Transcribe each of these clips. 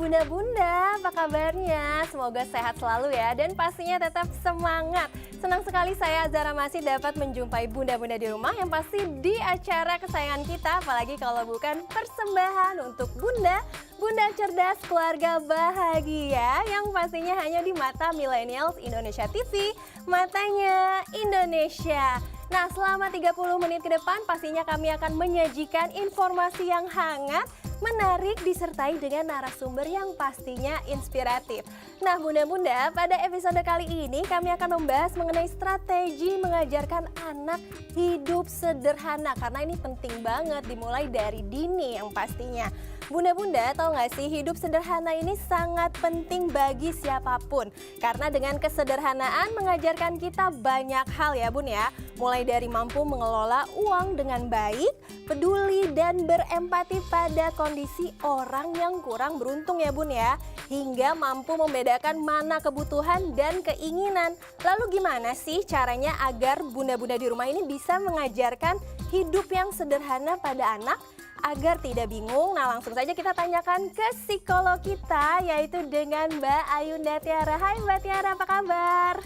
bunda-bunda, apa kabarnya? Semoga sehat selalu ya dan pastinya tetap semangat. Senang sekali saya Zara masih dapat menjumpai bunda-bunda di rumah yang pasti di acara kesayangan kita, apalagi kalau bukan persembahan untuk bunda, bunda cerdas keluarga bahagia yang pastinya hanya di mata Millennials Indonesia TV, matanya Indonesia. Nah, selama 30 menit ke depan pastinya kami akan menyajikan informasi yang hangat, menarik, disertai dengan narasumber yang pastinya inspiratif. Nah, bunda-bunda, pada episode kali ini kami akan membahas mengenai strategi mengajarkan anak hidup sederhana. Karena ini penting banget dimulai dari dini yang pastinya. Bunda-bunda, tahu nggak sih, hidup sederhana ini sangat penting bagi siapapun. Karena dengan kesederhanaan mengajarkan kita banyak hal ya bun ya. Mulai dari mampu mengelola uang dengan baik, peduli dan berempati pada kondisi orang yang kurang beruntung ya bun ya. Hingga mampu membedakan mana kebutuhan dan keinginan. Lalu gimana sih caranya agar bunda-bunda di rumah ini bisa mengajarkan hidup yang sederhana pada anak? Agar tidak bingung, nah langsung saja kita tanyakan ke psikolog kita, yaitu dengan Mbak Ayunda Tiara. Hai Mbak Tiara, apa kabar?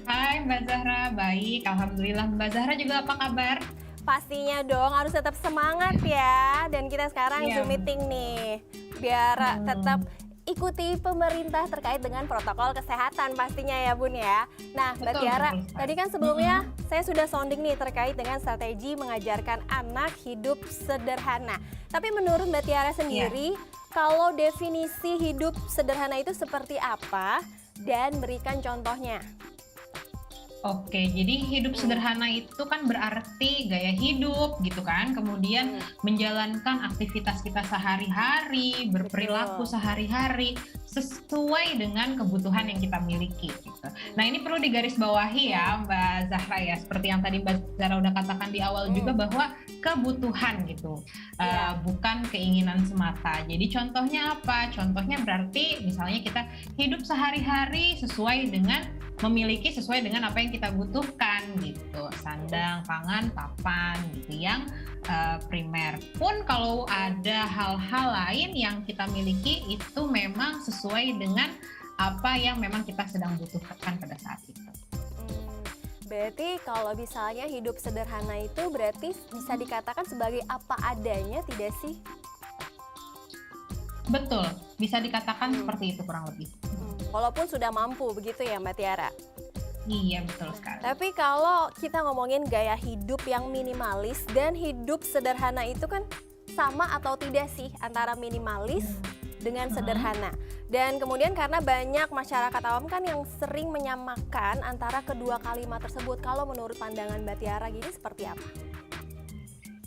Hai Mbak Zahra, baik. Alhamdulillah. Mbak Zahra juga apa kabar? Pastinya dong, harus tetap semangat ya. Dan kita sekarang Zoom meeting nih, biar tetap ikuti pemerintah terkait dengan protokol kesehatan pastinya ya bun ya. Nah Mbak Tiara, tadi kan sebelumnya saya sudah sounding nih terkait dengan strategi mengajarkan anak hidup sederhana. Tapi menurut Mbak Tiara sendiri, kalau definisi hidup sederhana itu seperti apa dan berikan contohnya? Oke, jadi hidup sederhana itu kan berarti gaya hidup gitu kan, kemudian menjalankan aktivitas kita sehari-hari, berperilaku sehari-hari sesuai dengan kebutuhan yang kita miliki gitu. Nah ini perlu digarisbawahi ya Mbak Zahra ya, seperti yang tadi Mbak Zahra udah katakan di awal juga bahwa kebutuhan gitu, bukan keinginan semata. Jadi contohnya apa? Contohnya berarti misalnya kita hidup sehari-hari sesuai dengan memiliki sesuai dengan apa yang kita butuhkan gitu, sandang, pangan, papan gitu yang primer. Pun kalau ada hal-hal lain yang kita miliki itu memang sesuai dengan apa yang memang kita sedang butuhkan pada saat itu. Berarti kalau misalnya hidup sederhana itu berarti bisa dikatakan sebagai apa adanya, tidak sih? Betul, bisa dikatakan seperti itu kurang lebih. Walaupun sudah mampu begitu ya Mbak Tiara? Iya betul sekali. Tapi kalau kita ngomongin gaya hidup yang minimalis dan hidup sederhana itu kan sama atau tidak sih antara minimalis dengan sederhana? Dan kemudian karena banyak masyarakat awam kan yang sering menyamakan antara kedua kalimat tersebut. Kalau menurut pandangan Mbak Tiara gini seperti apa?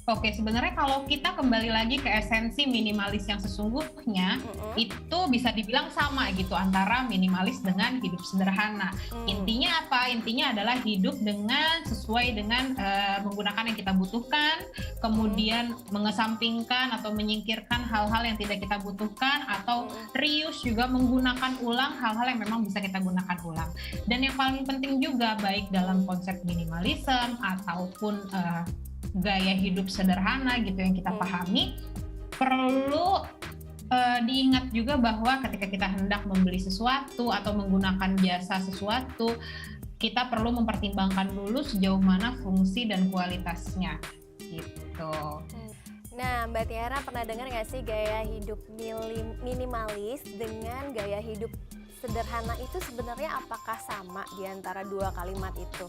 Oke, sebenarnya kalau kita kembali lagi ke esensi minimalis yang sesungguhnya, itu bisa dibilang sama gitu antara minimalis dengan hidup sederhana. Intinya apa? Intinya adalah hidup dengan sesuai dengan menggunakan yang kita butuhkan, kemudian mengesampingkan atau menyingkirkan hal-hal yang tidak kita butuhkan, atau reuse juga menggunakan ulang hal-hal yang memang bisa kita gunakan ulang. Dan yang paling penting juga baik dalam konsep minimalism ataupun gaya hidup sederhana gitu yang kita pahami, perlu diingat juga bahwa ketika kita hendak membeli sesuatu atau menggunakan jasa sesuatu, kita perlu mempertimbangkan dulu sejauh mana fungsi dan kualitasnya gitu. Nah Mbak Tiara pernah dengar nggak sih gaya hidup minimalis dengan gaya hidup sederhana itu sebenarnya apakah sama di antara dua kalimat itu?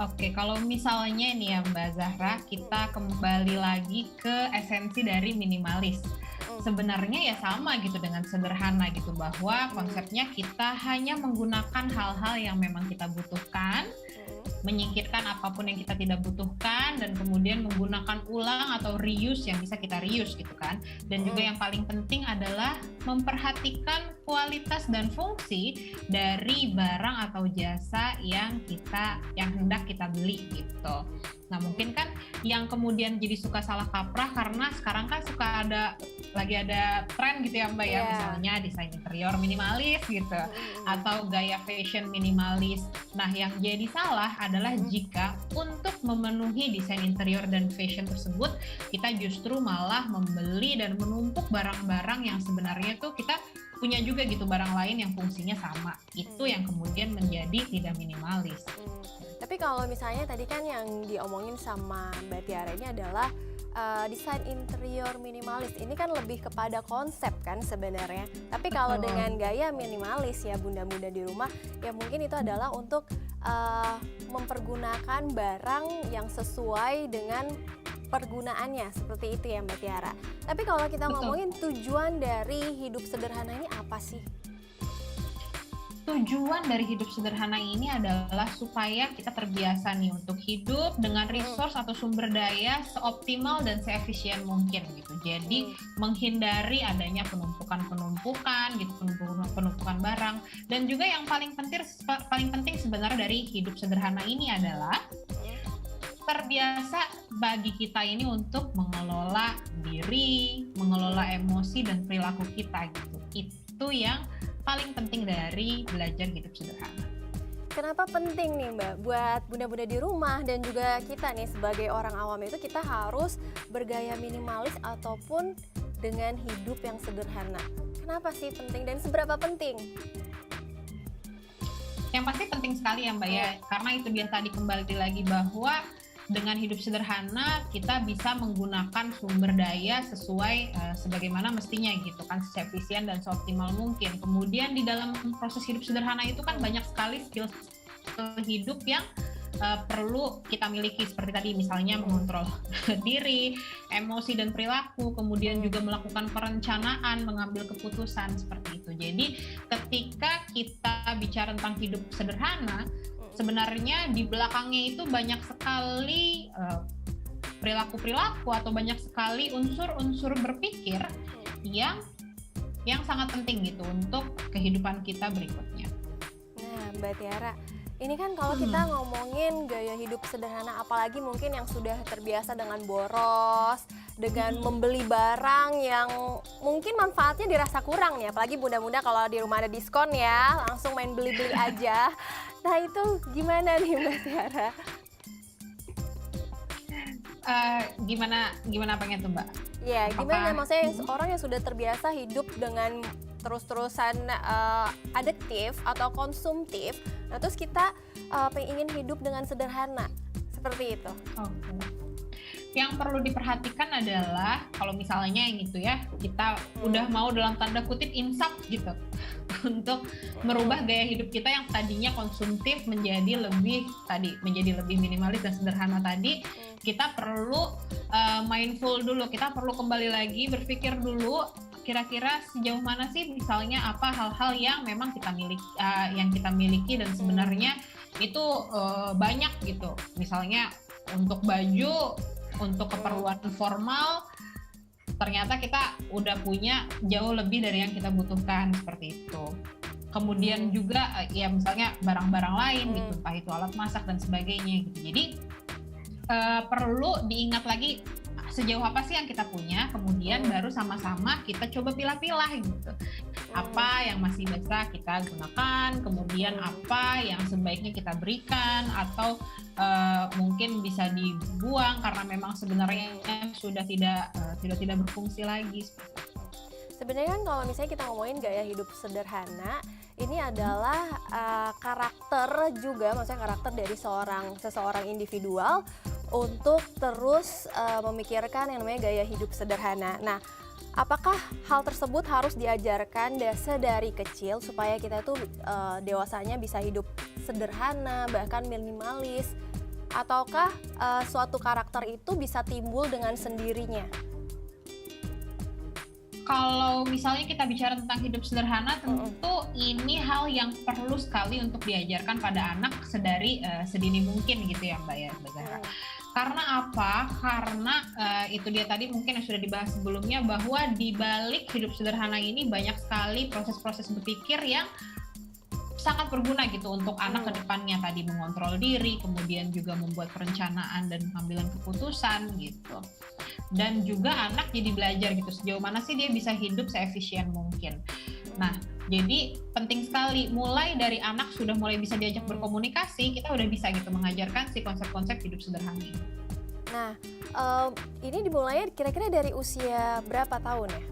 Oke, kalau misalnya nih ya Mbak Zahra, kita kembali lagi ke esensi dari minimalis. Sebenarnya ya sama gitu dengan sederhana gitu, bahwa konsepnya kita hanya menggunakan hal-hal yang memang kita butuhkan, menyingkirkan apapun yang kita tidak butuhkan, dan kemudian menggunakan ulang atau reuse yang bisa kita reuse gitu kan. Dan juga yang paling penting adalah memperhatikan kualitas dan fungsi dari barang atau jasa yang hendak kita beli gitu. Nah mungkin kan yang kemudian jadi suka salah kaprah karena sekarang kan lagi ada tren gitu ya Mbak ya, misalnya desain interior minimalis gitu, atau gaya fashion minimalis. Nah yang jadi salah adalah jika untuk memenuhi desain interior dan fashion tersebut, kita justru malah membeli dan menumpuk barang-barang yang sebenarnya tuh kita punya juga gitu, barang lain yang fungsinya sama. Itu yang kemudian menjadi tidak minimalis. Tapi kalau misalnya tadi kan yang diomongin sama Mbak Tiara ini adalah desain interior minimalis, ini kan lebih kepada konsep kan sebenarnya. Tapi kalau dengan gaya minimalis ya bunda-bunda di rumah, ya mungkin itu adalah untuk mempergunakan barang yang sesuai dengan pergunaannya, seperti itu ya Mbak Tiara. Tapi kalau kita ngomongin tujuan dari hidup sederhana ini apa sih? Tujuan dari hidup sederhana ini adalah supaya kita terbiasa nih untuk hidup dengan resource atau sumber daya seoptimal dan seefisien mungkin gitu. Jadi menghindari adanya penumpukan gitu, penumpukan barang. Dan juga yang paling penting sebenarnya dari hidup sederhana ini adalah terbiasa bagi kita ini untuk mengelola diri, mengelola emosi dan perilaku kita gitu. Itu yang paling penting dari belajar hidup sederhana. Kenapa penting nih Mbak buat bunda-bunda di rumah dan juga kita nih sebagai orang awam itu kita harus bergaya minimalis ataupun dengan hidup yang sederhana? Kenapa sih penting dan seberapa penting? Yang pasti penting sekali ya Mbak ya, karena itu dia tadi kembali lagi bahwa dengan hidup sederhana kita bisa menggunakan sumber daya sesuai sebagaimana mestinya gitu kan, seefisien dan seoptimal mungkin. Kemudian di dalam proses hidup sederhana itu kan banyak sekali skill hidup yang perlu kita miliki, seperti tadi misalnya mengontrol diri, emosi dan perilaku, kemudian juga melakukan perencanaan, mengambil keputusan seperti itu. Jadi ketika kita bicara tentang hidup sederhana, sebenarnya di belakangnya itu banyak sekali perilaku-perilaku atau banyak sekali unsur-unsur berpikir yang sangat penting gitu untuk kehidupan kita berikutnya. Nah, Mbak Tiara, ini kan kalau kita ngomongin gaya hidup sederhana, apalagi mungkin yang sudah terbiasa dengan boros, dengan membeli barang yang mungkin manfaatnya dirasa kurang nih, apalagi bunda-bunda kalau di rumah ada diskon ya, langsung main beli-beli aja. Nah itu gimana nih Mbak Tiara? Gimana pengen tuh Mbak? Ya gimana, maksudnya orang yang sudah terbiasa hidup dengan terus-terusan adiktif atau konsumtif, nah terus kita ingin hidup dengan sederhana, seperti itu. Yang perlu diperhatikan adalah kalau misalnya yang itu ya, kita udah mau dalam tanda kutip insaf gitu untuk merubah gaya hidup kita yang tadinya konsumtif menjadi lebih minimalis dan sederhana tadi. Kita perlu mindful dulu, kita perlu kembali lagi berpikir dulu kira-kira sejauh mana sih misalnya apa hal-hal yang memang kita miliki dan sebenarnya itu banyak gitu. Misalnya untuk baju, untuk keperluan formal, ternyata kita udah punya jauh lebih dari yang kita butuhkan, seperti itu. Kemudian juga ya misalnya barang-barang lain gitu, entah itu alat masak dan sebagainya gitu. Jadi perlu diingat lagi sejauh apa sih yang kita punya, kemudian baru sama-sama kita coba pilah-pilah gitu. Apa yang masih bisa kita gunakan, kemudian apa yang sebaiknya kita berikan atau mungkin bisa dibuang karena memang sebenarnya sudah tidak berfungsi lagi. Sebenarnya kan kalau misalnya kita ngomongin gaya hidup sederhana, ini adalah karakter juga, maksudnya karakter dari seseorang individual untuk terus memikirkan yang namanya gaya hidup sederhana. Nah, apakah hal tersebut harus diajarkan sedari kecil supaya kita tuh dewasanya bisa hidup sederhana, bahkan minimalis, ataukah suatu karakter itu bisa timbul dengan sendirinya? Kalau misalnya kita bicara tentang hidup sederhana, tentu ini hal yang perlu sekali untuk diajarkan pada anak sedini mungkin gitu ya Mbak Zahra. Karena apa? Karena itu dia tadi mungkin yang sudah dibahas sebelumnya, bahwa di balik hidup sederhana ini banyak sekali proses-proses berpikir yang sangat berguna gitu untuk anak ke depannya, tadi mengontrol diri, kemudian juga membuat perencanaan dan pengambilan keputusan gitu. Dan juga anak jadi belajar gitu sejauh mana sih dia bisa hidup seefisien mungkin. Nah, jadi penting sekali mulai dari anak sudah mulai bisa diajak berkomunikasi, kita udah bisa gitu mengajarkan si konsep-konsep hidup sederhana ini. Nah, ini dimulainya kira-kira dari usia berapa tahun ya?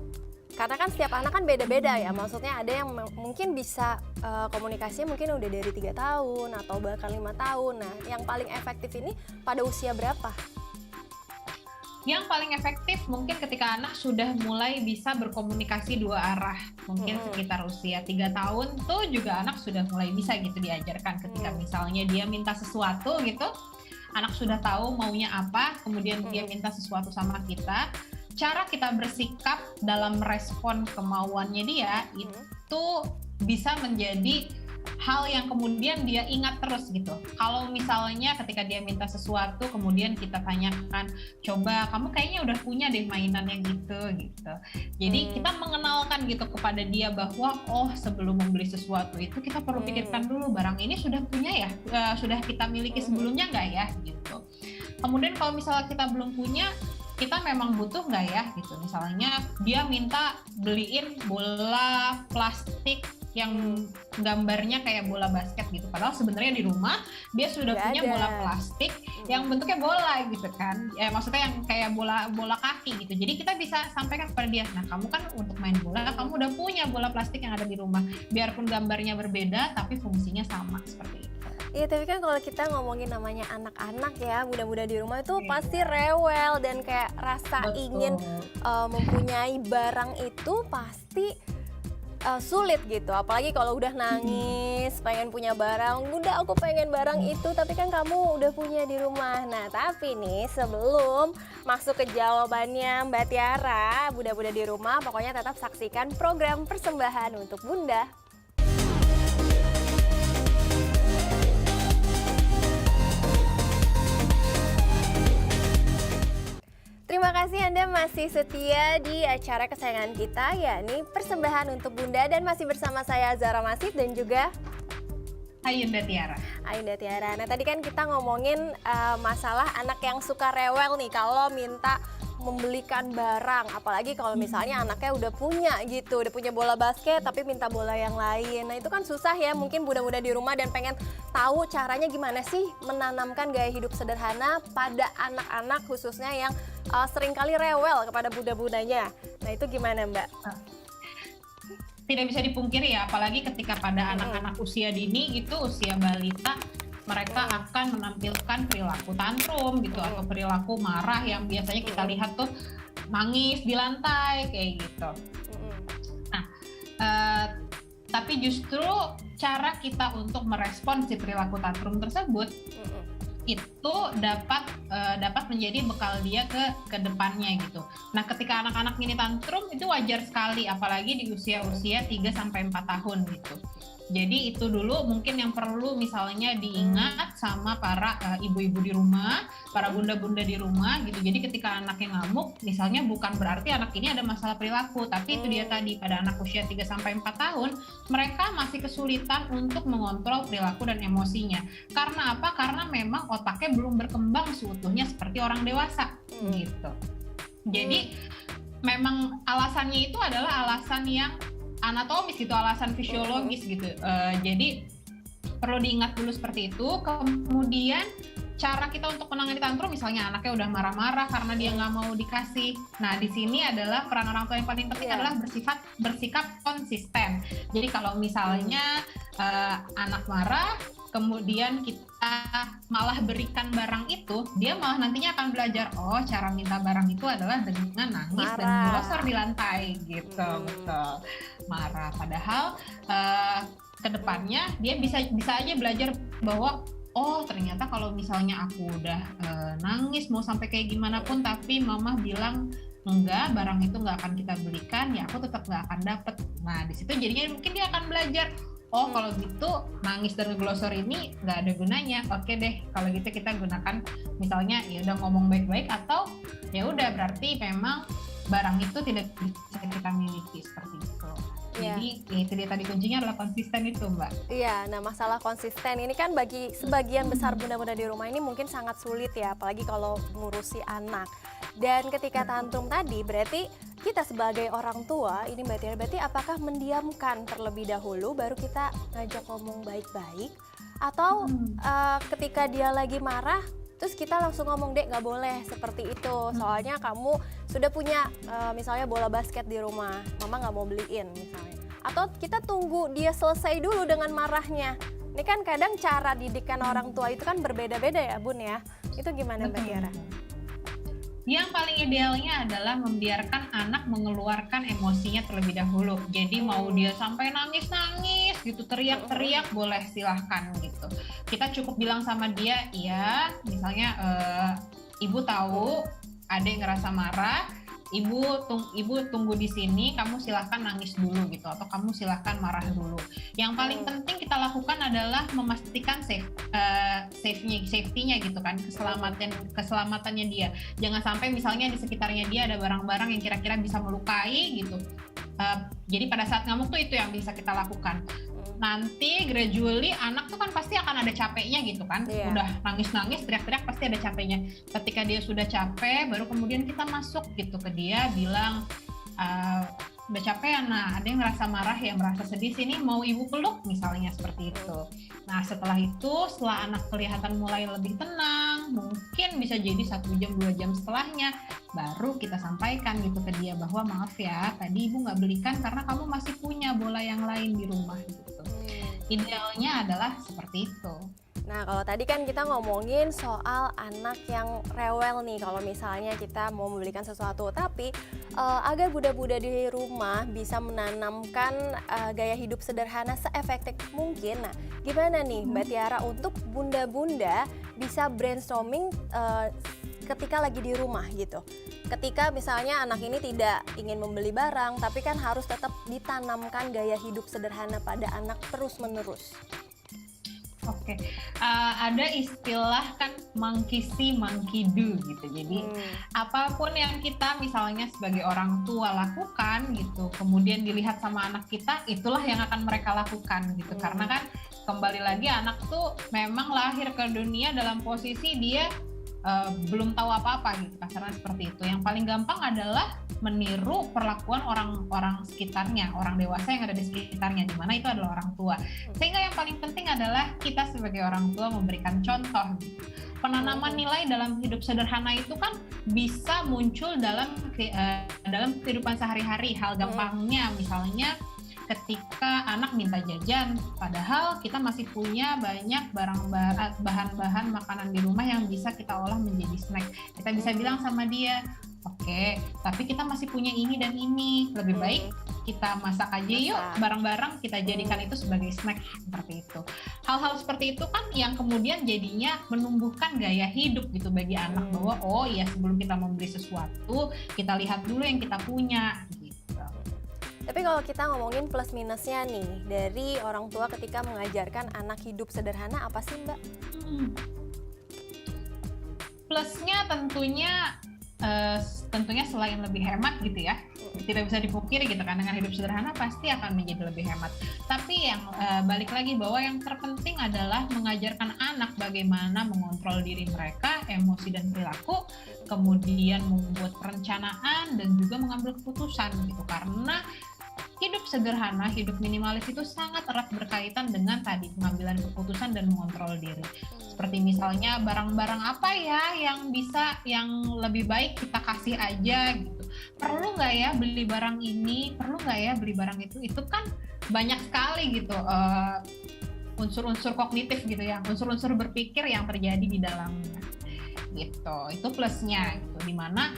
Karena kan setiap anak kan beda-beda ya, maksudnya ada yang mungkin bisa komunikasinya mungkin udah dari 3 tahun atau bahkan 5 tahun. Nah, yang paling efektif ini pada usia berapa? Yang paling efektif mungkin ketika anak sudah mulai bisa berkomunikasi dua arah. Mungkin sekitar usia 3 tahun tuh juga anak sudah mulai bisa gitu diajarkan ketika misalnya dia minta sesuatu gitu. Anak sudah tahu maunya apa, kemudian dia minta sesuatu sama kita. Cara kita bersikap dalam respon kemauannya dia itu bisa menjadi hal yang kemudian dia ingat terus gitu. Kalau misalnya ketika dia minta sesuatu kemudian kita tanyakan, coba kamu kayaknya udah punya deh mainan yang gitu. Jadi kita mengenalkan gitu kepada dia bahwa oh sebelum membeli sesuatu itu kita perlu pikirkan dulu barang ini sudah punya ya, sudah kita miliki sebelumnya nggak ya gitu. Kemudian kalau misalnya kita belum punya, kita memang butuh nggak ya gitu. Misalnya dia minta beliin bola plastik yang gambarnya kayak bola basket gitu. Padahal sebenarnya di rumah dia sudah punya bola plastik yang bentuknya bola gitu kan. Ya maksudnya yang kayak bola kaki gitu. Jadi kita bisa sampaikan kepada dia, nah kamu kan untuk main bola kamu udah punya bola plastik yang ada di rumah. Biarpun gambarnya berbeda tapi fungsinya sama seperti itu. Iya, tapi kan kalau kita ngomongin namanya anak-anak ya, muda-muda di rumah itu pasti rewel dan kayak rasa ingin mempunyai barang itu pasti sulit gitu. Apalagi kalau udah nangis, pengen punya barang, udah aku pengen barang itu, tapi kan kamu udah punya di rumah. Nah, tapi nih sebelum masuk ke jawabannya Mbak Tiara, Bunda-bunda di rumah, pokoknya tetap saksikan program persembahan untuk Bunda. Terima kasih Anda masih setia di acara kesayangan kita, yakni Persembahan untuk Bunda, dan masih bersama saya Zara Masif dan juga Ayunda Tiara. Ayunda Tiara. Nah tadi kan kita ngomongin masalah anak yang suka rewel nih kalau minta membelikan barang, apalagi kalau misalnya anaknya udah punya gitu, udah punya bola basket tapi minta bola yang lain. Nah itu kan susah ya, mungkin bunda-bunda di rumah dan pengen tahu caranya gimana sih menanamkan gaya hidup sederhana pada anak-anak khususnya yang seringkali rewel kepada bunda-bundanya. Nah itu gimana Mbak? Tidak bisa dipungkiri ya, apalagi ketika pada anak-anak usia dini gitu, usia balita, mereka akan menampilkan perilaku tantrum gitu atau perilaku marah yang biasanya kita lihat tuh nangis di lantai kayak gitu. Nah, tapi justru cara kita untuk merespon si perilaku tantrum tersebut itu dapat menjadi bekal dia ke depannya gitu. Nah, ketika anak-anak ini tantrum itu wajar sekali, apalagi di usia-usia 3-4 tahun gitu. Jadi itu dulu mungkin yang perlu misalnya diingat sama para ibu-ibu di rumah, para bunda-bunda di rumah gitu. Jadi ketika anaknya ngamuk, misalnya bukan berarti anak ini ada masalah perilaku, tapi itu dia tadi, pada anak usia 3-4 tahun, mereka masih kesulitan untuk mengontrol perilaku dan emosinya. Karena apa? Karena memang otaknya belum berkembang seutuhnya seperti orang dewasa gitu. Jadi memang alasannya itu adalah alasan yang anatomis gitu, alasan fisiologis gitu. Jadi perlu diingat dulu seperti itu. Kemudian cara kita untuk menangani tantrum, misalnya anaknya udah marah-marah karena dia nggak mau dikasih. Nah di sini adalah peran orang tua yang paling penting adalah bersikap konsisten. Jadi kalau misalnya anak marah, kemudian kita malah berikan barang itu, dia malah nantinya akan belajar, oh cara minta barang itu adalah dengan nangis dan glosor di lantai gitu. Betul, marah. Padahal kedepannya dia bisa aja belajar bahwa oh ternyata kalau misalnya aku udah nangis mau sampai kayak gimana pun tapi mama bilang enggak, barang itu nggak akan kita belikan, ya aku tetap nggak akan dapet. Nah di situ jadinya mungkin dia akan belajar, oh kalau gitu nangis dan ngeglosor ini nggak ada gunanya. Oke deh, kalau gitu kita gunakan misalnya ya udah ngomong baik-baik, atau ya udah berarti memang barang itu tidak bisa kita miliki seperti itu. Iya, Jadi itu dia tadi kuncinya adalah konsisten itu, Mbak. Iya, nah masalah konsisten ini kan bagi sebagian besar bunda-bunda di rumah ini mungkin sangat sulit ya, apalagi kalau ngurusi anak. Dan ketika tantrum tadi, berarti kita sebagai orang tua, ini Mbak Tiara, berarti apakah mendiamkan terlebih dahulu, baru kita ngajak ngomong baik-baik? Atau ketika dia lagi marah, terus kita langsung ngomong, Dek nggak boleh seperti itu, soalnya kamu sudah punya misalnya bola basket di rumah, mama nggak mau beliin misalnya. Atau kita tunggu dia selesai dulu dengan marahnya. Ini kan kadang cara didikan orang tua itu kan berbeda-beda ya Bun ya. Itu gimana Mbak Tiara? Yang paling idealnya adalah membiarkan anak mengeluarkan emosinya terlebih dahulu. Jadi mau dia sampai nangis-nangis gitu, teriak-teriak, boleh, silahkan gitu. Kita cukup bilang sama dia, iya, misalnya ibu tahu adek ngerasa marah, ibu tunggu di sini, kamu silahkan nangis dulu gitu, atau kamu silahkan marah dulu. Yang paling penting kita lakukan adalah memastikan safety-nya gitu kan, keselamatannya dia. Jangan sampai misalnya di sekitarnya dia ada barang-barang yang kira-kira bisa melukai gitu. Jadi pada saat ngamuk tuh itu yang bisa kita lakukan. Nanti gradually anak tuh kan pasti akan ada capeknya gitu kan, udah nangis-nangis, teriak-teriak pasti ada capeknya. Ketika dia sudah capek, baru kemudian kita masuk gitu ke dia, bilang udah capek ya, nah ada yang merasa marah, yang merasa sedih, sini mau ibu peluk misalnya, seperti itu. Nah setelah anak kelihatan mulai lebih tenang, mungkin bisa jadi 1 jam 2 jam setelahnya, baru kita sampaikan gitu ke dia bahwa maaf ya, tadi ibu nggak belikan karena kamu masih punya bola yang lain di rumah gitu. Idealnya adalah seperti itu. Nah kalau tadi kan kita ngomongin soal anak yang rewel nih, kalau misalnya kita mau membelikan sesuatu, tapi agar bunda-bunda di rumah bisa menanamkan gaya hidup sederhana seefektif mungkin. Nah gimana nih Mbak Tiara untuk bunda-bunda bisa brainstorming ketika lagi di rumah gitu? Ketika misalnya anak ini tidak ingin membeli barang, tapi kan harus tetap ditanamkan gaya hidup sederhana pada anak terus-menerus. Oke, ada istilah kan monkey see, monkey do gitu. Jadi apapun yang kita misalnya sebagai orang tua lakukan gitu, kemudian dilihat sama anak kita, itulah yang akan mereka lakukan gitu. Karena kan kembali lagi anak tuh memang lahir ke dunia dalam posisi dia belum tahu apa-apa gitu, kasarnya seperti itu. Yang paling gampang adalah meniru perlakuan orang-orang sekitarnya, orang dewasa yang ada di sekitarnya, di mana itu adalah orang tua. Sehingga yang paling penting adalah kita sebagai orang tua memberikan contoh. Penanaman nilai dalam hidup sederhana itu kan bisa muncul dalam kehidupan sehari-hari. Hal gampangnya misalnya ketika anak minta jajan, padahal kita masih punya banyak bahan-bahan makanan di rumah yang bisa kita olah menjadi snack. Kita bisa bilang sama dia, oke, tapi kita masih punya ini dan ini, lebih baik kita masak aja yuk bareng-bareng, kita jadikan itu sebagai snack, seperti itu. Hal-hal seperti itu kan yang kemudian jadinya menumbuhkan gaya hidup gitu bagi anak, bahwa oh iya, sebelum kita membeli sesuatu, kita lihat dulu yang kita punya. Tapi kalau kita ngomongin plus minusnya nih dari orang tua ketika mengajarkan anak hidup sederhana, apa sih Mbak? Plusnya tentunya selain lebih hemat gitu ya, tidak bisa dipungkiri gitu kan, dengan hidup sederhana pasti akan menjadi lebih hemat. Tapi yang balik lagi bahwa yang terpenting adalah mengajarkan anak bagaimana mengontrol diri mereka, emosi dan perilaku, kemudian membuat perencanaan dan juga mengambil keputusan gitu. Karena hidup sederhana, hidup minimalis itu sangat erat berkaitan dengan tadi pengambilan keputusan dan mengontrol diri. Seperti misalnya barang-barang apa ya yang lebih baik kita kasih aja gitu. Perlu nggak ya beli barang ini? Perlu nggak ya beli barang itu? Itu kan banyak sekali gitu unsur-unsur kognitif gitu ya, unsur-unsur berpikir yang terjadi di dalamnya. Gitu. Itu plusnya gitu, dimana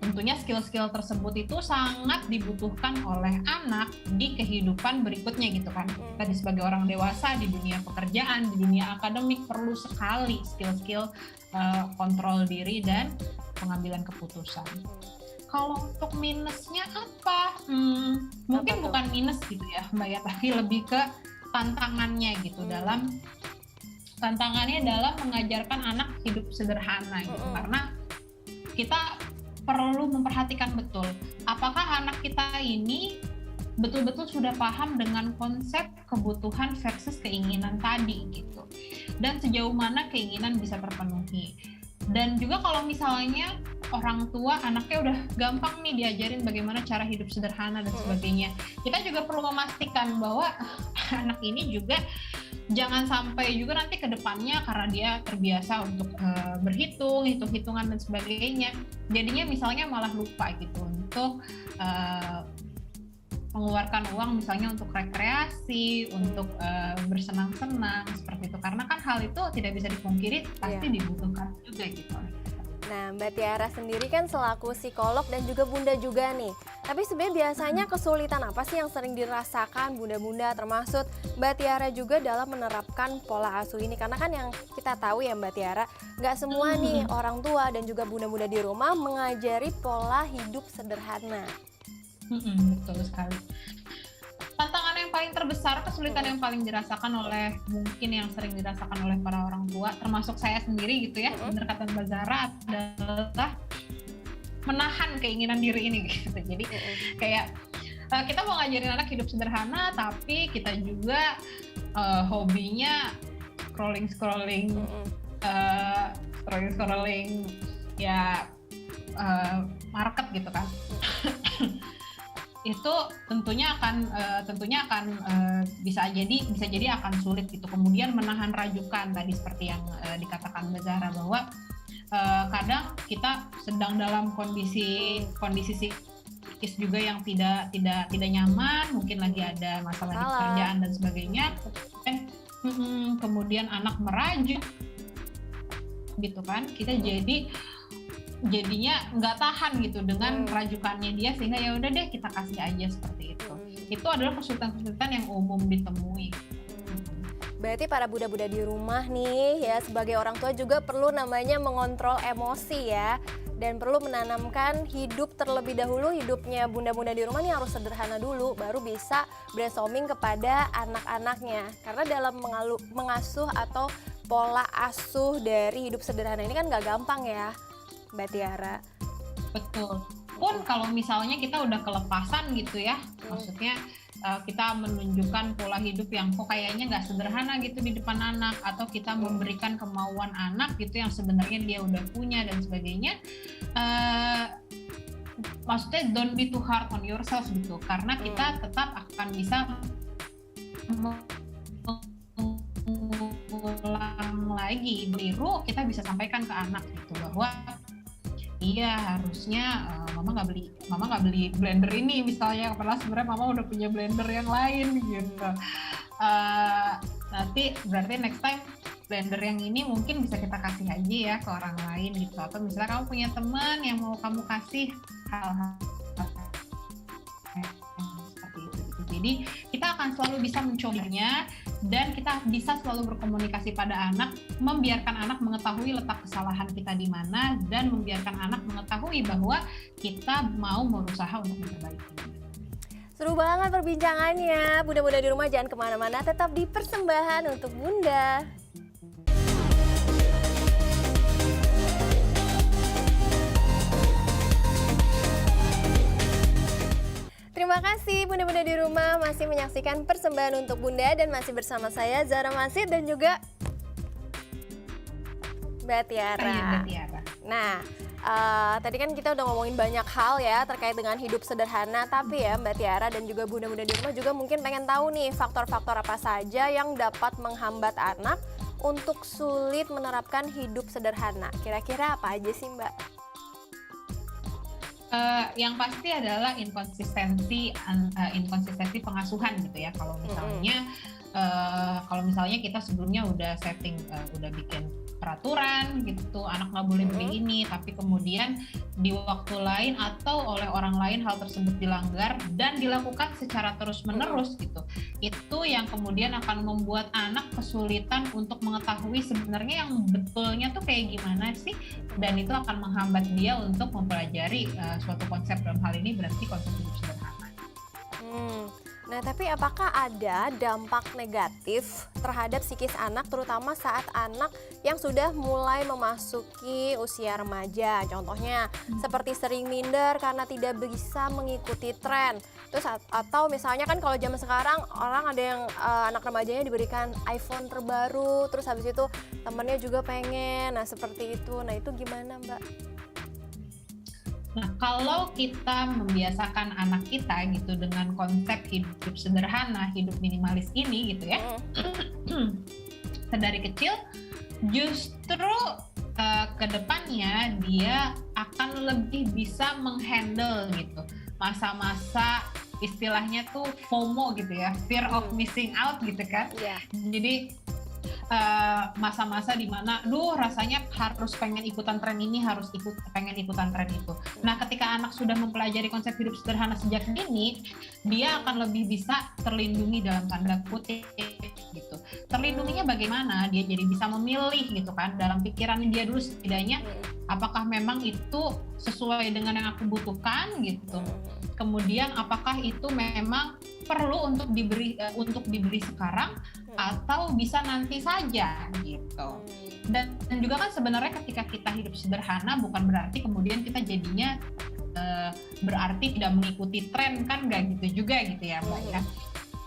tentunya skill-skill tersebut itu sangat dibutuhkan oleh anak di kehidupan berikutnya gitu kan. Tadi sebagai orang dewasa di dunia pekerjaan, di dunia akademik perlu sekali skill-skill kontrol diri dan pengambilan keputusan. Kalau untuk minusnya apa? Mungkin bukan minus gitu ya Mbak ya, tapi lebih ke tantangannya gitu, tantangannya dalam mengajarkan anak hidup sederhana gitu. Karena kita perlu memperhatikan betul apakah anak kita ini betul-betul sudah paham dengan konsep kebutuhan versus keinginan tadi gitu. Dan sejauh mana keinginan bisa terpenuhi. Dan juga kalau misalnya orang tua anaknya udah gampang nih diajarin bagaimana cara hidup sederhana dan sebagainya, kita juga perlu memastikan bahwa anak ini juga jangan sampai juga nanti ke depannya karena dia terbiasa untuk berhitung, hitung-hitungan dan sebagainya, jadinya misalnya malah lupa gitu untuk mengeluarkan uang misalnya untuk rekreasi, untuk bersenang-senang seperti itu. Karena kan hal itu tidak bisa dipungkiri pasti dibutuhkan juga gitu. Nah, Mbak Tiara sendiri kan selaku psikolog dan juga bunda juga nih. Tapi sebenarnya biasanya kesulitan apa sih yang sering dirasakan bunda-bunda termasuk Mbak Tiara juga dalam menerapkan pola asuh ini? Karena kan yang kita tahu ya Mbak Tiara, nggak semua nih orang tua dan juga bunda-bunda di rumah mengajari pola hidup sederhana. Betul sekali. Tantangan yang paling terbesar, kesulitan yang paling dirasakan oleh mungkin yang sering dirasakan oleh para orang tua, termasuk saya sendiri gitu ya, benar kata Mbak Zara, adalah menahan keinginan diri ini gitu. Jadi kayak kita mau ngajarin anak hidup sederhana, tapi kita juga hobinya scrolling ya market gitu kan. Itu tentunya akan bisa jadi akan sulit gitu. Kemudian menahan rajukan tadi seperti yang dikatakan Mbak Zahra bahwa kadang kita sedang dalam kondisi psikis juga yang tidak nyaman, mungkin lagi ada masalah di pekerjaan dan sebagainya. Kemudian anak merajuk gitu kan, kita jadinya nggak tahan gitu dengan rajukannya dia, sehingga ya udah deh kita kasih aja seperti itu. Itu adalah kesulitan-kesulitan yang umum ditemui. Berarti para bunda-bunda di rumah nih ya, sebagai orang tua juga perlu namanya mengontrol emosi ya, dan perlu menanamkan hidup terlebih dahulu. Hidupnya bunda-bunda di rumah nih harus sederhana dulu, baru bisa brainstorming kepada anak-anaknya. Karena dalam mengasuh atau pola asuh dari hidup sederhana ini kan nggak gampang ya Mbak Tiara. Betul. Pun kalau misalnya kita udah kelepasan gitu ya, maksudnya kita menunjukkan pola hidup yang kok kayaknya nggak sederhana gitu di depan anak, atau kita memberikan kemauan anak gitu yang sebenarnya dia udah punya dan sebagainya, maksudnya don't be too hard on yourself gitu, karena kita tetap akan bisa mengulang lagi keliru, kita bisa sampaikan ke anak gitu bahwa iya harusnya mama nggak beli blender ini misalnya, padahal sebenarnya mama udah punya blender yang lain gitu. Nanti berarti next time blender yang ini mungkin bisa kita kasih aja ya ke orang lain gitu, atau misalnya kamu punya teman yang mau kamu kasih hal-hal seperti itu gitu. Jadi kita akan selalu bisa mencobanya, dan kita bisa selalu berkomunikasi pada anak, membiarkan anak mengetahui letak kesalahan kita di mana, dan membiarkan anak mengetahui bahwa kita mau berusaha untuk memperbaiki. Seru banget perbincangannya. Bunda-bunda di rumah jangan kemana-mana, tetap di Persembahan untuk Bunda. Terima kasih bunda-bunda di rumah masih menyaksikan Persembahan untuk Bunda, dan masih bersama saya Zara Masid dan juga Mbak Tiara. Nah, tadi kan kita udah ngomongin banyak hal ya terkait dengan hidup sederhana, tapi ya Mbak Tiara dan juga bunda-bunda di rumah juga mungkin pengen tahu nih faktor-faktor apa saja yang dapat menghambat anak untuk sulit menerapkan hidup sederhana. Kira-kira apa aja sih Mbak? Yang pasti adalah inkonsistensi pengasuhan gitu ya. Kalau misalnya kita sebelumnya udah setting, udah bikin peraturan gitu, anak nggak boleh beli ini, tapi kemudian di waktu lain atau oleh orang lain hal tersebut dilanggar dan dilakukan secara terus-menerus gitu, itu yang kemudian akan membuat anak kesulitan untuk mengetahui sebenarnya yang betulnya tuh kayak gimana sih, dan itu akan menghambat dia untuk mempelajari suatu konsep. Dalam hal ini berarti konsep hidup sederhana. Nah, tapi apakah ada dampak negatif terhadap psikis anak, terutama saat anak yang sudah mulai memasuki usia remaja? Contohnya, seperti sering minder karena tidak bisa mengikuti tren. Terus atau misalnya kan kalau zaman sekarang orang ada yang anak remajanya diberikan iPhone terbaru, terus habis itu temennya juga pengen. Nah, seperti itu. Nah, itu gimana, Mbak? Nah, kalau kita membiasakan anak kita gitu dengan konsep hidup sederhana, hidup minimalis ini gitu ya, dari kecil justru ke depannya dia akan lebih bisa menghandle gitu masa-masa istilahnya tuh FOMO gitu ya, fear of missing out gitu kan. Iya. Jadi masa-masa di mana rasanya harus pengen ikutan tren ini, pengen ikutan tren itu. Nah, ketika anak sudah mempelajari konsep hidup sederhana sejak dini, dia akan lebih bisa terlindungi dalam tanda kutip gitu. Terlindunginya bagaimana? Dia jadi bisa memilih gitu kan, dalam pikiran dia dulu setidaknya apakah memang itu sesuai dengan yang aku butuhkan gitu. Kemudian apakah itu memang perlu untuk dibeli sekarang atau bisa nanti saja gitu. Dan juga kan sebenarnya ketika kita hidup sederhana bukan berarti kemudian kita jadinya berarti tidak mengikuti tren, kan nggak gitu juga gitu ya Mbak ya.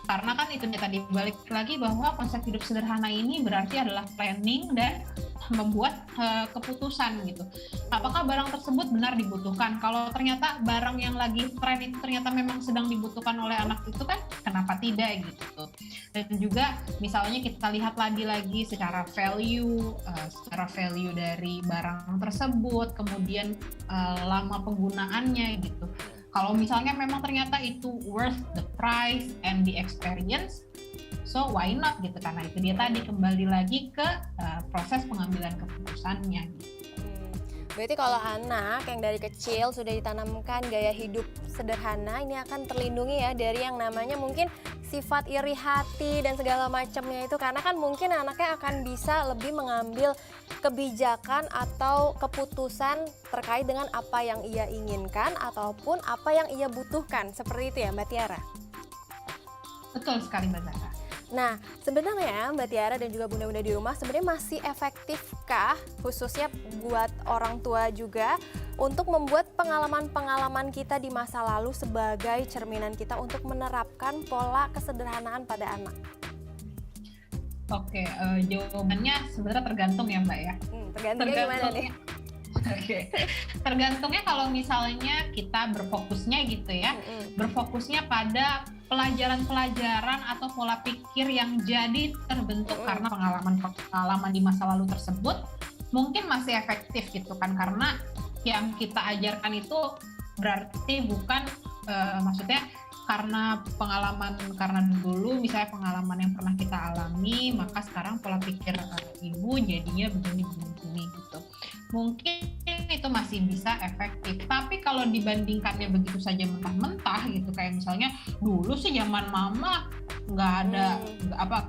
Karena kan itu tadi balik lagi bahwa konsep hidup sederhana ini berarti adalah planning dan membuat keputusan gitu. Apakah barang tersebut benar dibutuhkan? Kalau ternyata barang yang lagi tren itu ternyata memang sedang dibutuhkan oleh anak itu kan, kenapa tidak gitu. Dan juga misalnya kita lihat lagi secara value dari barang tersebut, kemudian lama penggunaannya gitu. Kalau misalnya memang ternyata itu worth the price and the experience, so why not gitu, karena itu dia tadi kembali lagi ke proses pengambilan keputusannya gitu. Berarti kalau anak yang dari kecil sudah ditanamkan gaya hidup sederhana, ini akan terlindungi ya dari yang namanya mungkin sifat iri hati dan segala macamnya itu, karena kan mungkin anaknya akan bisa lebih mengambil kebijakan atau keputusan terkait dengan apa yang ia inginkan ataupun apa yang ia butuhkan, seperti itu ya Mbak Tiara? Betul sekali Mbak Zara. Nah, sebenarnya Mbak Tiara dan juga bunda-bunda di rumah sebenarnya masih efektifkah, khususnya buat orang tua juga, untuk membuat pengalaman-pengalaman kita di masa lalu sebagai cerminan kita untuk menerapkan pola kesederhanaan pada anak? Oke, jawabannya sebenarnya tergantung ya Mbak ya. Tergantungnya gimana nih? Oke. Tergantungnya kalau misalnya kita berfokusnya gitu ya, berfokusnya pada pelajaran-pelajaran atau pola pikir yang jadi terbentuk karena pengalaman di masa lalu tersebut, mungkin masih efektif gitu kan, karena yang kita ajarkan itu berarti bukan maksudnya karena dulu misalnya pengalaman yang pernah kita alami, maka sekarang pola pikir ibu jadinya begini gitu. Mungkin itu masih bisa efektif, tapi kalau dibandingkannya begitu saja mentah-mentah gitu, kayak misalnya dulu sih zaman mama nggak ada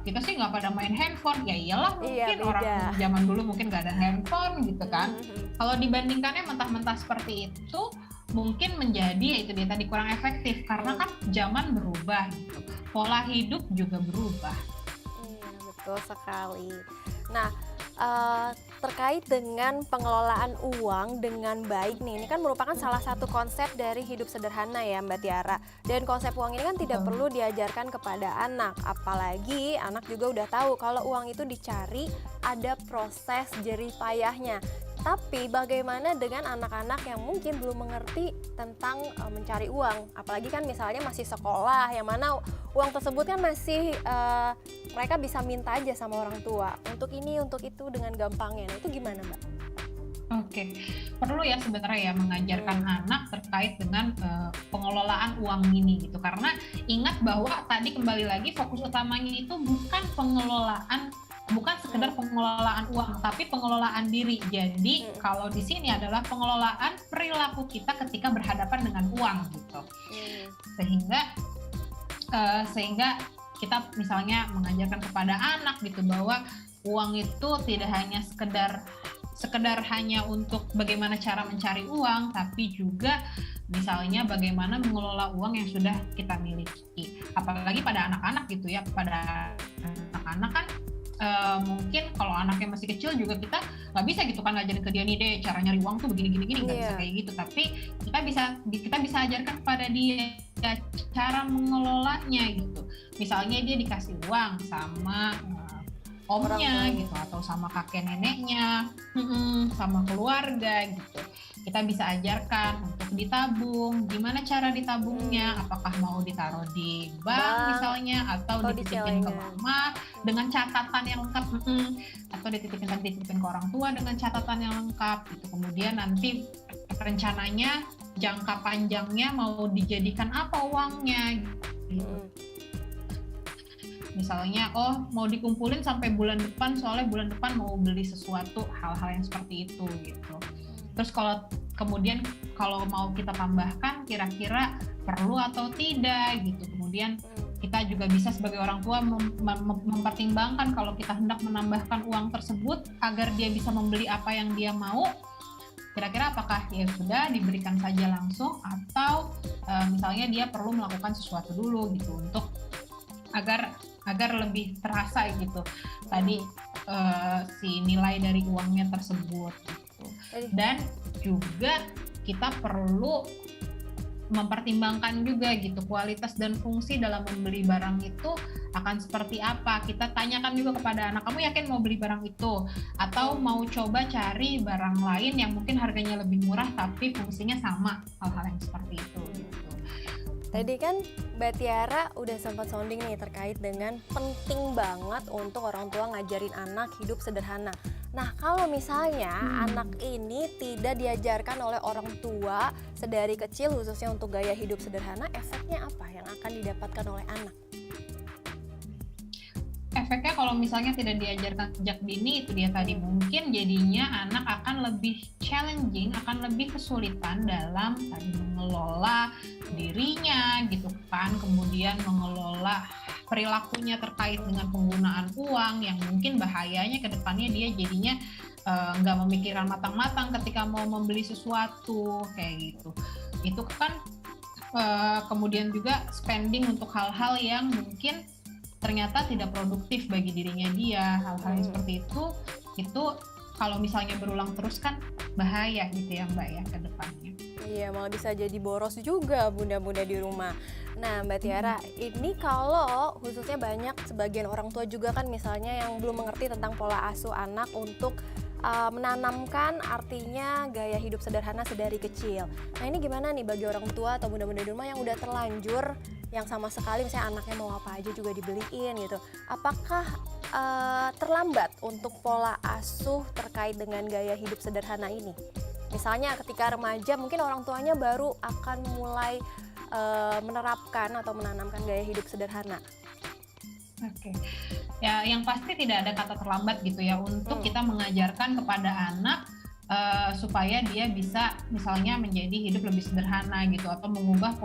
kita sih nggak pada main handphone, ya iyalah mungkin orang zaman dulu mungkin nggak ada handphone gitu kan. Kalau dibandingkannya mentah-mentah seperti itu mungkin menjadi itu dia tadi kurang efektif, karena kan zaman berubah gitu, pola hidup juga berubah. Betul sekali. Nah, terkait dengan pengelolaan uang dengan baik nih, ini kan merupakan salah satu konsep dari hidup sederhana ya Mbak Tiara. Dan konsep uang ini kan tidak perlu diajarkan kepada anak, apalagi anak juga udah tahu kalau uang itu dicari ada proses jerih payahnya. Tapi bagaimana dengan anak-anak yang mungkin belum mengerti tentang mencari uang, apalagi kan misalnya masih sekolah, yang mana uang tersebut kan masih mereka bisa minta aja sama orang tua untuk ini untuk itu dengan gampangnya. Nah, itu gimana Mbak? Oke, perlu ya sebenarnya ya mengajarkan anak terkait dengan pengelolaan uang ini gitu, karena ingat bahwa tadi kembali lagi fokus utamanya itu bukan sekedar pengelolaan uang, tapi pengelolaan diri. Jadi kalau di sini adalah pengelolaan perilaku kita ketika berhadapan dengan uang gitu. Sehingga kita misalnya mengajarkan kepada anak gitu bahwa uang itu tidak hanya sekedar sekedar hanya untuk bagaimana cara mencari uang, tapi juga misalnya bagaimana mengelola uang yang sudah kita miliki. Apalagi pada anak-anak gitu ya, pada anak-anak kan mungkin kalau anaknya masih kecil juga kita nggak bisa gitu kan ngajarin ke dia nih deh cara nyari uang tuh begini nggak bisa kayak gitu, tapi kita bisa ajarkan kepada dia cara mengelolanya gitu. Misalnya dia dikasih uang sama omnya gitu atau sama kakek neneknya, sama keluarga gitu. Kita bisa ajarkan untuk ditabung, gimana cara ditabungnya, apakah mau ditaruh di bank misalnya atau dititipin ke mama dengan catatan yang lengkap, atau dititipin ke orang tua dengan catatan yang lengkap gitu. Kemudian nanti rencananya jangka panjangnya mau dijadikan apa uangnya gitu. Misalnya, mau dikumpulin sampai bulan depan, soalnya bulan depan mau beli sesuatu, hal-hal yang seperti itu gitu. Terus kalau mau kita tambahkan kira-kira perlu atau tidak gitu. Kemudian kita juga bisa sebagai orang tua mempertimbangkan kalau kita hendak menambahkan uang tersebut agar dia bisa membeli apa yang dia mau. Kira-kira apakah ya sudah diberikan saja langsung atau misalnya dia perlu melakukan sesuatu dulu gitu untuk agar lebih terasa gitu tadi si nilai dari uangnya tersebut gitu. Dan juga kita perlu mempertimbangkan juga gitu kualitas dan fungsi dalam membeli barang itu akan seperti apa. Kita tanyakan juga kepada anak, kamu yakin mau beli barang itu atau mau coba cari barang lain yang mungkin harganya lebih murah tapi fungsinya sama, hal-hal yang seperti itu gitu. Tadi kan Mbak Tiara udah sempat sounding nih terkait dengan penting banget untuk orang tua ngajarin anak hidup sederhana. Nah, kalau misalnya anak ini tidak diajarkan oleh orang tua sedari kecil khususnya untuk gaya hidup sederhana, efeknya apa yang akan didapatkan oleh anak? Efeknya kalau misalnya tidak diajarkan sejak dini, itu dia tadi, mungkin jadinya anak akan lebih challenging, akan lebih kesulitan dalam mengelola dirinya gitu kan, kemudian mengelola perilakunya terkait dengan penggunaan uang yang mungkin bahayanya ke depannya dia jadinya nggak memikirkan matang-matang ketika mau membeli sesuatu kayak gitu. Itu kan kemudian juga spending untuk hal-hal yang mungkin ternyata tidak produktif bagi dirinya dia. Hal-hal yang seperti itu kalau misalnya berulang terus kan bahaya gitu ya Mbak ya ke depannya. Iya, malah bisa jadi boros juga bunda-bunda di rumah. Nah Mbak Tiara, ini kalau khususnya banyak sebagian orang tua juga kan misalnya yang belum mengerti tentang pola asuh anak untuk menanamkan artinya gaya hidup sederhana sedari kecil. Nah ini gimana nih bagi orang tua atau bunda-bunda di rumah yang udah terlanjur, yang sama sekali misalnya anaknya mau apa aja juga dibeliin gitu. Apakah terlambat untuk pola asuh terkait dengan gaya hidup sederhana ini? Misalnya ketika remaja mungkin orang tuanya baru akan mulai menerapkan atau menanamkan gaya hidup sederhana. Oke. Ya, yang pasti tidak ada kata terlambat gitu ya untuk kita mengajarkan kepada anak supaya dia bisa misalnya menjadi hidup lebih sederhana gitu atau mengubah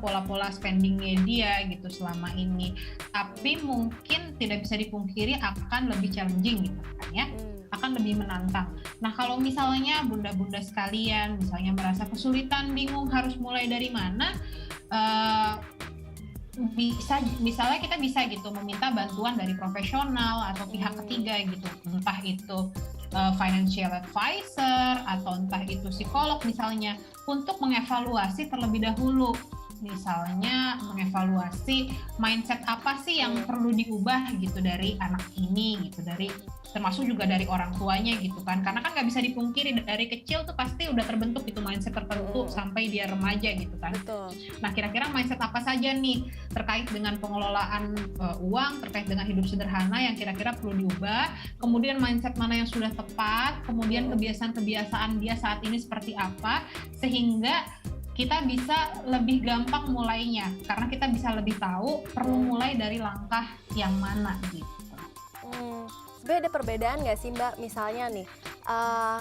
pola-pola spendingnya dia gitu selama ini. Tapi mungkin tidak bisa dipungkiri akan lebih challenging gitu kan ya. Akan lebih menantang. Nah, kalau misalnya bunda-bunda sekalian misalnya merasa kesulitan, bingung harus mulai dari mana, misalnya kita bisa gitu meminta bantuan dari profesional atau pihak ketiga gitu, entah itu financial advisor atau entah itu psikolog misalnya, untuk mengevaluasi terlebih dahulu. Misalnya mengevaluasi mindset apa sih yang perlu diubah gitu dari anak ini gitu, termasuk juga dari orang tuanya gitu kan, karena kan nggak bisa dipungkiri dari kecil tuh pasti udah terbentuk gitu mindset tertentu sampai dia remaja gitu kan. Betul. Nah kira-kira mindset apa saja nih terkait dengan pengelolaan uang, terkait dengan hidup sederhana yang kira-kira perlu diubah, kemudian mindset mana yang sudah tepat, kemudian kebiasaan-kebiasaan dia saat ini seperti apa, sehingga kita bisa lebih gampang mulainya karena kita bisa lebih tahu perlu mulai dari langkah yang mana gitu. beda perbedaan nggak sih Mbak? Misalnya nih,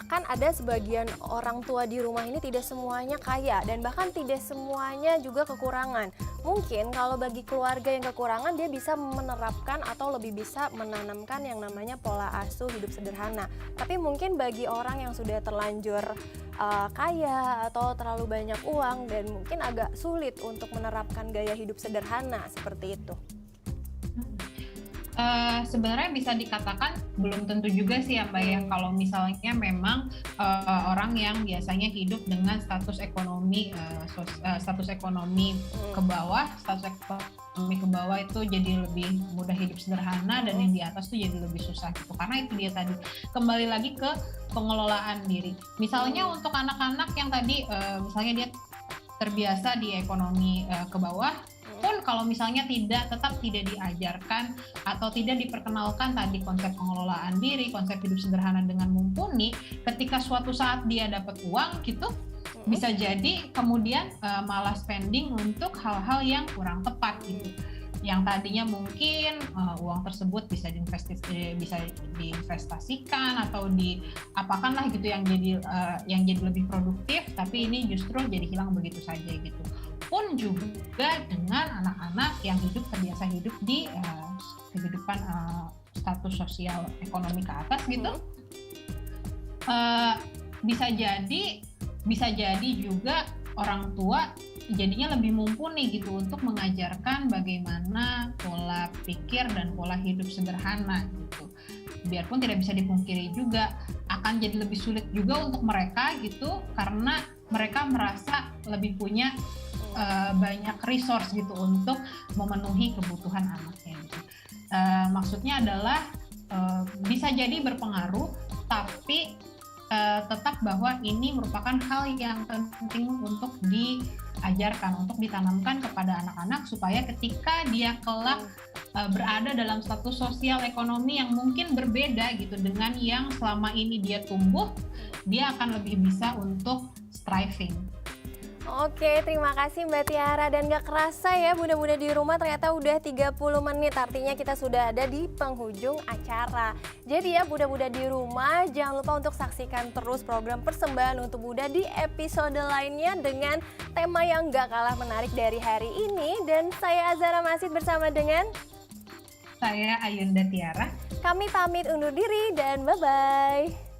kan ada sebagian orang tua di rumah ini tidak semuanya kaya dan bahkan tidak semuanya juga kekurangan. Mungkin kalau bagi keluarga yang kekurangan dia bisa menerapkan atau lebih bisa menanamkan yang namanya pola asuh hidup sederhana. Tapi mungkin bagi orang yang sudah terlanjur kaya atau terlalu banyak uang dan mungkin agak sulit untuk menerapkan gaya hidup sederhana seperti itu. Sebenarnya bisa dikatakan belum tentu juga sih ya Mbak ya, kalau misalnya memang orang yang biasanya hidup dengan status ekonomi ke bawah, status ekonomi ke bawah itu jadi lebih mudah hidup sederhana dan yang di atas tuh jadi lebih susah gitu, karena itu dia tadi kembali lagi ke pengelolaan diri. Misalnya untuk anak-anak yang tadi misalnya dia terbiasa di ekonomi ke bawah, pun kalau misalnya tetap tidak diajarkan atau tidak diperkenalkan tadi konsep pengelolaan diri, konsep hidup sederhana dengan mumpuni, ketika suatu saat dia dapat uang gitu, bisa jadi kemudian malah spending untuk hal-hal yang kurang tepat gitu. Yang tadinya mungkin uang tersebut bisa diinvestasikan atau diapakan lah gitu yang jadi lebih produktif, tapi ini justru jadi hilang begitu saja gitu. Pun juga dengan anak-anak yang terbiasa hidup di kehidupan status sosial ekonomi ke atas gitu, bisa jadi juga orang tua jadinya lebih mumpuni gitu untuk mengajarkan bagaimana pola pikir dan pola hidup sederhana gitu. Biarpun tidak bisa dipungkiri juga akan jadi lebih sulit juga untuk mereka gitu, karena mereka merasa lebih punya banyak resource gitu untuk memenuhi kebutuhan anaknya gitu. Maksudnya adalah bisa jadi berpengaruh, tapi tetap bahwa ini merupakan hal yang penting untuk diajarkan, untuk ditanamkan kepada anak-anak supaya ketika dia kelak berada dalam status sosial ekonomi yang mungkin berbeda gitu dengan yang selama ini dia tumbuh, dia akan lebih bisa untuk striving. Oke, terima kasih Mbak Tiara, dan gak kerasa ya bunda-bunda di rumah ternyata udah 30 menit, artinya kita sudah ada di penghujung acara. Jadi ya bunda-bunda di rumah jangan lupa untuk saksikan terus program persembahan untuk Bunda di episode lainnya dengan tema yang gak kalah menarik dari hari ini. Dan saya Azhara Masid bersama dengan Saya Ayunda Tiara. Kami pamit undur diri dan bye-bye.